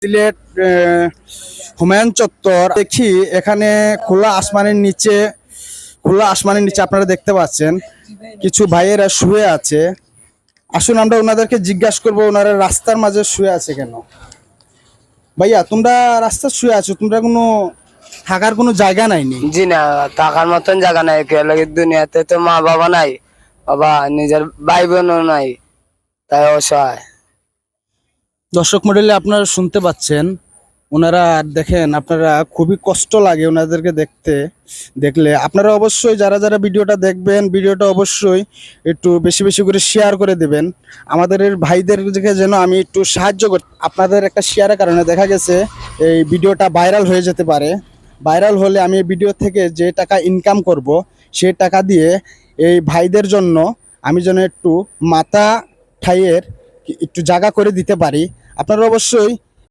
সিলেট হুমায়ুন চত্বর দেখি এখানে খোলা আসমানের নিচে আপনারা দেখতে পাচ্ছেন কিছু ভাইয়েরা শুয়ে আছে। আসুন আমরা ওনাদেরকে জিজ্ঞাসা করবো ওনারা রাস্তার মাঝে শুয়ে আছে কেন। ভাইয়া তোমরা রাস্তা শুয়ে আছো, তোমরা কোনো থাকার কোনো জায়গা নাইনি? জি না, থাকার মতন জায়গা নাই। দুনিয়াতে তো মা বাবা নাই, বাবা নিজের ভাই বোনও নাই, তাই অসহায়। দর্শক মণ্ডলী আপনারা শুনতে পাচ্ছেন, ওনারা দেখেন আপনারা খুবই কষ্ট লাগে ওনাদেরকে দেখলে। আপনারা অবশ্যই যারা যারা ভিডিওটা দেখবেন ভিডিওটা অবশ্যই একটু বেশি বেশি করে শেয়ার করে দেবেন। আমাদের ভাইদেরকে যেন আমি একটু সাহায্য করি। আপনাদের একটা শেয়ারের কারণে দেখা গেছে এই ভিডিওটা ভাইরাল হয়ে যেতে পারে। ভাইরাল হলে আমি এই ভিডিও থেকে যে টাকা ইনকাম করব সেই টাকা দিয়ে এই ভাইদের জন্য আমি যেন একটু মাথা ঠাইয়ের একটু জায়গা করে দিতে পারি। আপনারা অবশ্যই